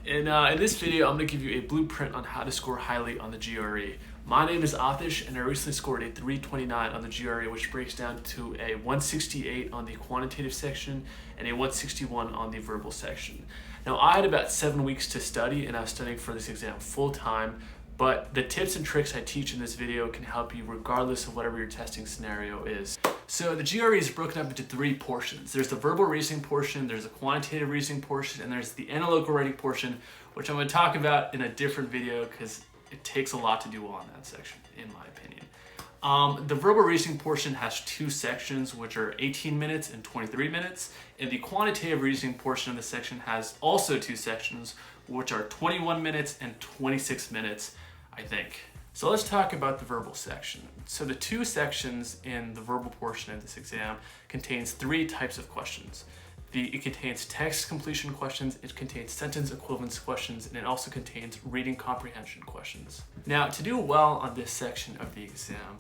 In this video, I'm going to give you a blueprint on how to score highly on the GRE. My name is Athish, and I recently scored a 329 on the GRE, which breaks down to a 168 on the quantitative section and a 161 on the verbal section. Now, I had about 7 weeks to study, and I was studying for this exam full time, but the tips and tricks I teach in this video can help you regardless of whatever your testing scenario is. So the GRE is broken up into 3 portions. There's the verbal reasoning portion, there's the quantitative reasoning portion, and there's the analytical writing portion, which I'm going to talk about in a different video because it takes a lot to do well in that section, in my opinion. The verbal reasoning portion has 2 sections, which are 18 minutes and 23 minutes, and the quantitative reasoning portion of the section has also 2 sections, which are 21 minutes and 26 minutes, I think. So let's talk about the verbal section. So the 2 sections in the verbal portion of this exam contains 3 types of questions. It contains text completion questions, it contains sentence equivalence questions, and it also contains reading comprehension questions. Now, to do well on this section of the exam,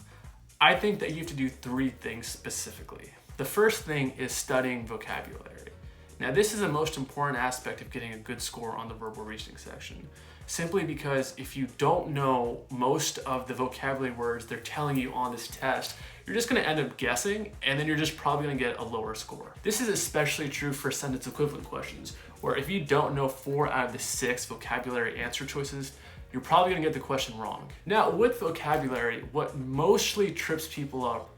I think that you have to do 3 things specifically. The first thing is studying vocabulary. Now, this is the most important aspect of getting a good score on the verbal reasoning section, simply because if you don't know most of the vocabulary words they're telling you on this test, you're just going to end up guessing, and then you're just probably going to get a lower score. This is especially true for sentence equivalent questions, where if you don't know 4 out of the 6 vocabulary answer choices, you're probably going to get the question wrong. Now, with vocabulary, what mostly trips people up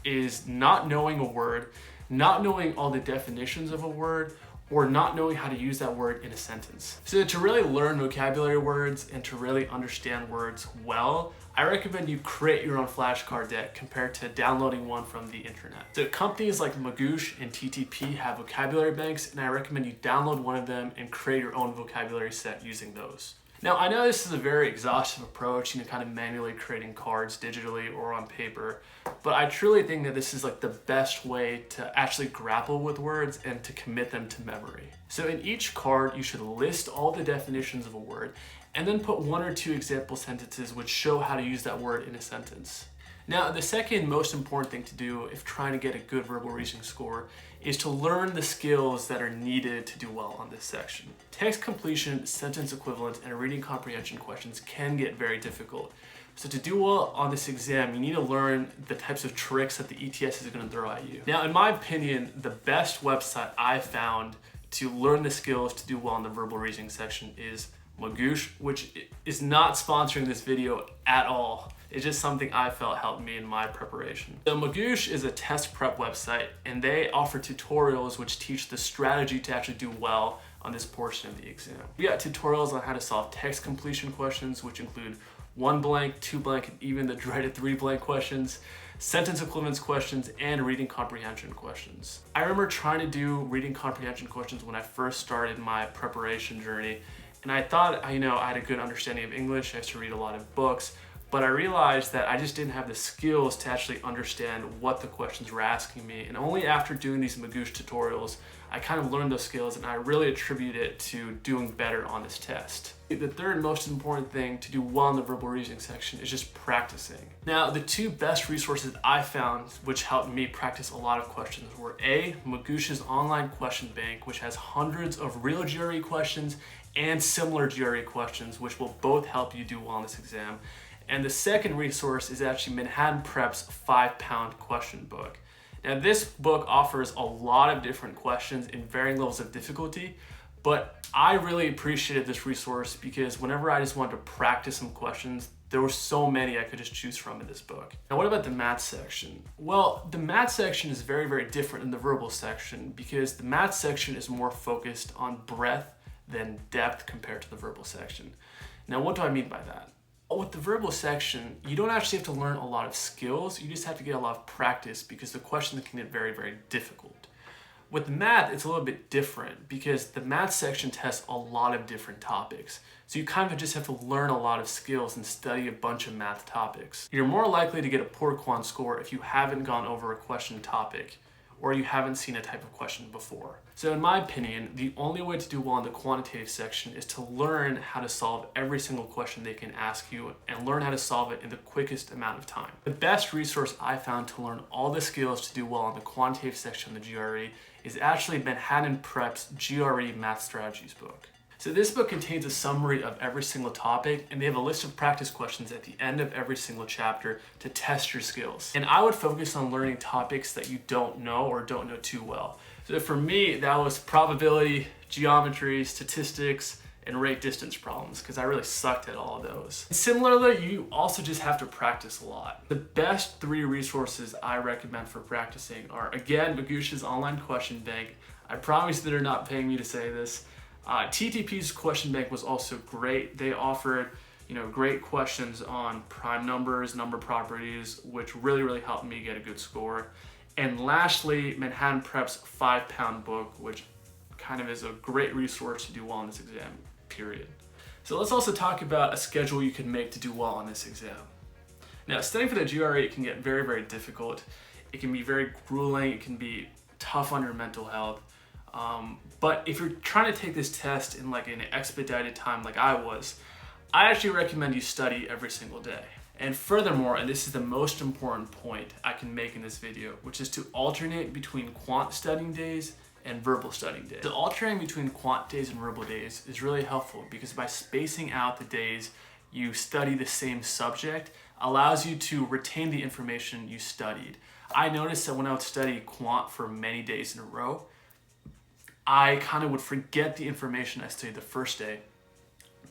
is not knowing a word, not knowing all the definitions of a word, or not knowing how to use that word in a sentence. So to really learn vocabulary words and to really understand words well, I recommend you create your own flashcard deck compared to downloading one from the internet. So companies like Magoosh and TTP have vocabulary banks, and I recommend you download one of them and create your own vocabulary set using those. Now, I know this is a very exhaustive approach, kind of manually creating cards digitally or on paper, but I truly think that this is like the best way to actually grapple with words and to commit them to memory. So in each card, you should list all the definitions of a word and then put 1 or 2 example sentences which show how to use that word in a sentence. Now, the second most important thing to do if trying to get a good verbal reasoning score is to learn the skills that are needed to do well on this section. Text completion, sentence equivalence, and reading comprehension questions can get very difficult. So to do well on this exam, you need to learn the types of tricks that the ETS is going to throw at you. Now, in my opinion, the best website I found to learn the skills to do well in the verbal reasoning section is Magoosh, which is not sponsoring this video at all. It's just something I felt helped me in my preparation. So Magoosh is a test prep website, and they offer tutorials which teach the strategy to actually do well on this portion of the exam. We got tutorials on how to solve text completion questions, which include 1 blank, 2 blank, and even the dreaded 3 blank questions, sentence equivalence questions, and reading comprehension questions. I remember trying to do reading comprehension questions when I first started my preparation journey, and I thought, I had a good understanding of English. I used to read a lot of books, but I realized that I just didn't have the skills to actually understand what the questions were asking me. And only after doing these Magoosh tutorials, I kind of learned those skills, and I really attribute it to doing better on this test. The third most important thing to do well in the verbal reasoning section is just practicing. Now, the 2 best resources I found which helped me practice a lot of questions were A, Magoosh's online question bank, which has hundreds of real GRE questions and similar GRE questions, which will both help you do well in this exam. And the second resource is actually Manhattan Prep's 5-pound question book. Now, this book offers a lot of different questions in varying levels of difficulty, but I really appreciated this resource because whenever I just wanted to practice some questions, there were so many I could just choose from in this book. Now, what about the math section? Well, the math section is very, very different than the verbal section because the math section is more focused on breadth than depth compared to the verbal section. Now, what do I mean by that? With the verbal section, you don't actually have to learn a lot of skills, you just have to get a lot of practice because the questions can get very, very difficult. With math, it's a little bit different because the math section tests a lot of different topics. So you kind of just have to learn a lot of skills and study a bunch of math topics. You're more likely to get a poor quant score if you haven't gone over a question topic or you haven't seen a type of question before. So in my opinion, the only way to do well in the quantitative section is to learn how to solve every single question they can ask you and learn how to solve it in the quickest amount of time. The best resource I found to learn all the skills to do well in the quantitative section of the GRE is actually Manhattan Prep's GRE Math Strategies book. So this book contains a summary of every single topic, and they have a list of practice questions at the end of every single chapter to test your skills. And I would focus on learning topics that you don't know or don't know too well. So for me, that was probability, geometry, statistics, and rate distance problems, because I really sucked at all of those. Similarly, you also just have to practice a lot. The best 3 resources I recommend for practicing are, again, Magoosh's online question bank. I promise they're not paying me to say this. TTP's question bank was also great. They offered, great questions on prime numbers, number properties, which really helped me get a good score. And lastly, Manhattan Prep's 5-pound book, which kind of is a great resource to do well on this exam, period. So let's also talk about a schedule you can make to do well on this exam. Now, studying for the GRE can get very difficult. It can be very grueling. It can be tough on your mental health. But if you're trying to take this test in like an expedited time like I was, I actually recommend you study every single day. And furthermore, and this is the most important point I can make in this video, which is to alternate between quant studying days and verbal studying days. So alternating between quant days and verbal days is really helpful because by spacing out the days you study the same subject allows you to retain the information you studied. I noticed that when I would study quant for many days in a row, I kind of would forget the information I studied the first day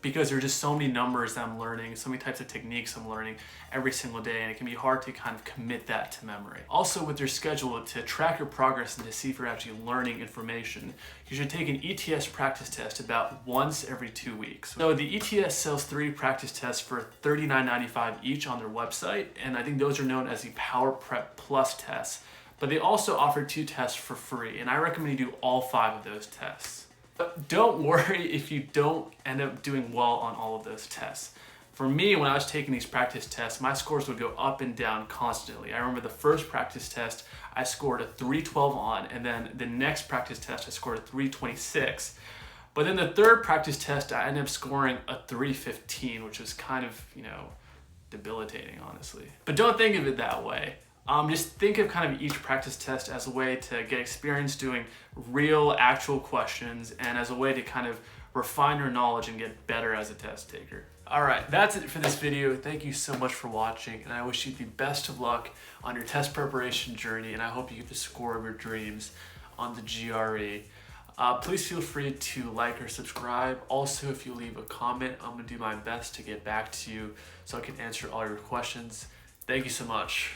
because there are just so many numbers that I'm learning, so many types of techniques I'm learning every single day, and it can be hard to kind of commit that to memory. Also, with your schedule, to track your progress and to see if you're actually learning information, you should take an ETS practice test about once every 2 weeks. So the ETS sells 3 practice tests for $39.95 each on their website, and I think those are known as the Power Prep Plus tests. But they also offer 2 tests for free, and I recommend you do all 5 of those tests. But don't worry if you don't end up doing well on all of those tests. For me, when I was taking these practice tests, my scores would go up and down constantly. I remember the first practice test, I scored a 312 on, and then the next practice test, I scored a 326. But then the third practice test, I ended up scoring a 315, which was kind of, debilitating, honestly. But don't think of it that way. Just think of kind of each practice test as a way to get experience doing real, actual questions and as a way to kind of refine your knowledge and get better as a test taker. All right, that's it for this video. Thank you so much for watching, and I wish you the best of luck on your test preparation journey, and I hope you get the score of your dreams on the GRE. Please feel free to like or subscribe. Also, if you leave a comment, I'm gonna do my best to get back to you so I can answer all your questions. Thank you so much.